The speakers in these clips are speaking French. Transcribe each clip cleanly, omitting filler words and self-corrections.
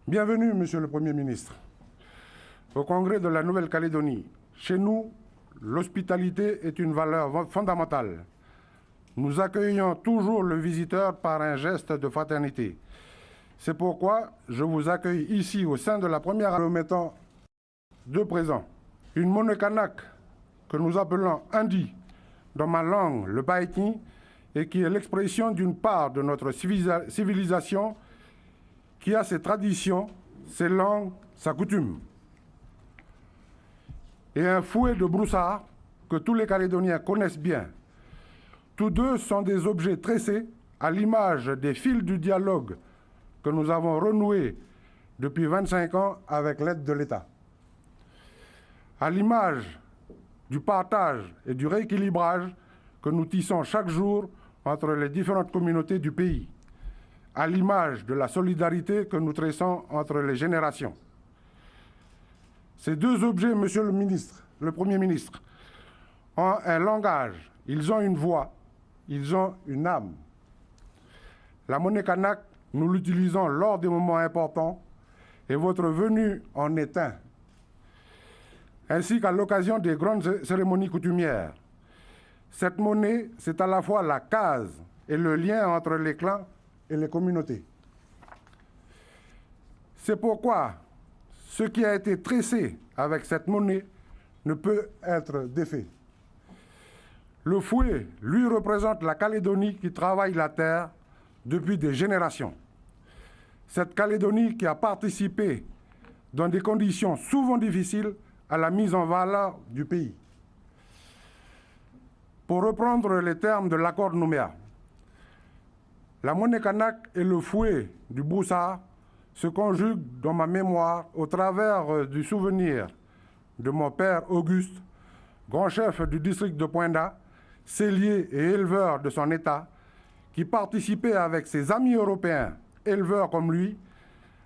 Bienvenue, Monsieur le Premier ministre, au Congrès de la Nouvelle-Calédonie. Chez nous, l'hospitalité est une valeur fondamentale. Nous accueillons toujours le visiteur par un geste de fraternité. C'est pourquoi je vous accueille ici au sein de la première en remettant deux présents. Une monnaie kanak que nous appelons Indi dans ma langue, le Baïti, et qui est l'expression d'une part de notre civilisation qui a ses traditions, ses langues, sa coutume. Et un fouet de broussard que tous les Calédoniens connaissent bien. Tous deux sont des objets tressés à l'image des fils du dialogue que nous avons renoué depuis 25 ans avec l'aide de l'État. À l'image du partage et du rééquilibrage que nous tissons chaque jour entre les différentes communautés du pays, à l'image de la solidarité que nous tressons entre les générations. Ces deux objets, Monsieur le ministre, le Premier ministre, ont un langage, ils ont une voix, ils ont une âme. La monnaie kanak, nous l'utilisons lors des moments importants et votre venue en est un, ainsi qu'à l'occasion des grandes cérémonies coutumières. Cette monnaie, c'est à la fois la case et le lien entre les clans et les communautés. C'est pourquoi ce qui a été tressé avec cette monnaie ne peut être défait. Le fouet, lui, représente la Calédonie qui travaille la terre depuis des générations. Cette Calédonie qui a participé dans des conditions souvent difficiles à la mise en valeur du pays. Pour reprendre les termes de l'accord de Nouméa, la monnaie kanak et le fouet du broussard se conjuguent dans ma mémoire au travers du souvenir de mon père Auguste, grand chef du district de Poinda, cellier et éleveur de son État, qui participait avec ses amis européens, éleveurs comme lui,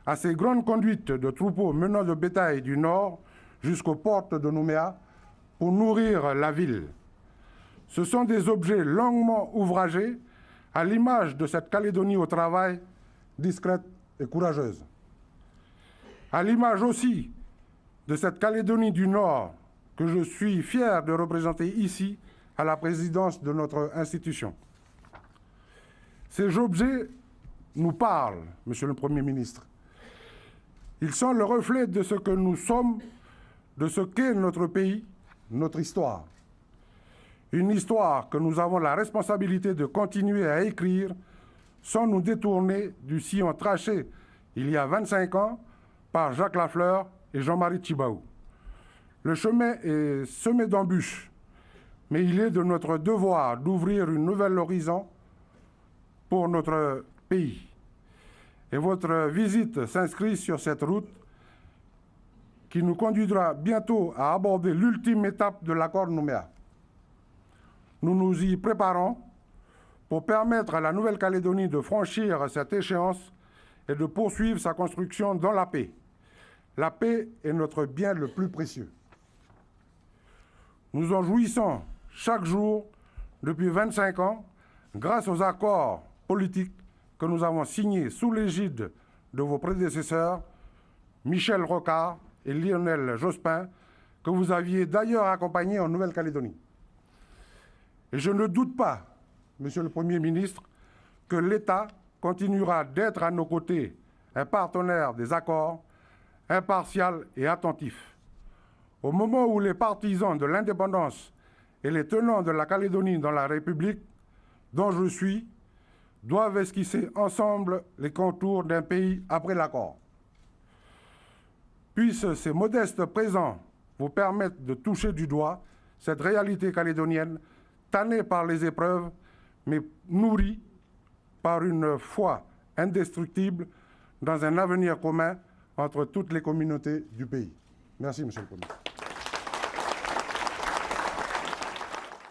à ces grandes conduites de troupeaux menant le bétail du nord jusqu'aux portes de Nouméa pour nourrir la ville. Ce sont des objets longuement ouvragés à l'image de cette Calédonie au travail, discrète et courageuse. À l'image aussi de cette Calédonie du Nord que je suis fier de représenter ici à la présidence de notre institution. Ces objets nous parlent, Monsieur le Premier ministre. Ils sont le reflet de ce que nous sommes, de ce qu'est notre pays, notre histoire. Une histoire que nous avons la responsabilité de continuer à écrire sans nous détourner du sillon tracé il y a 25 ans par Jacques Lafleur et Jean-Marie Tjibaou. Le chemin est semé d'embûches, mais il est de notre devoir d'ouvrir une nouvelle horizon pour notre pays. Et votre visite s'inscrit sur cette route qui nous conduira bientôt à aborder l'ultime étape de l'accord de Nouméa. Nous nous y préparons pour permettre à la Nouvelle-Calédonie de franchir cette échéance et de poursuivre sa construction dans la paix. La paix est notre bien le plus précieux. Nous en jouissons chaque jour depuis 25 ans grâce aux accords politiques que nous avons signés sous l'égide de vos prédécesseurs, Michel Rocard et Lionel Jospin, que vous aviez d'ailleurs accompagnés en Nouvelle-Calédonie. Et je ne doute pas, Monsieur le Premier ministre, que l'État continuera d'être à nos côtés un partenaire des accords, impartial et attentif. Au moment où les partisans de l'indépendance et les tenants de la Calédonie dans la République, dont je suis, doivent esquisser ensemble les contours d'un pays après l'accord. Puissent ces modestes présents vous permettre de toucher du doigt cette réalité calédonienne tannée par les épreuves, mais nourrie par une foi indestructible dans un avenir commun entre toutes les communautés du pays. Merci, Monsieur le Premier ministre.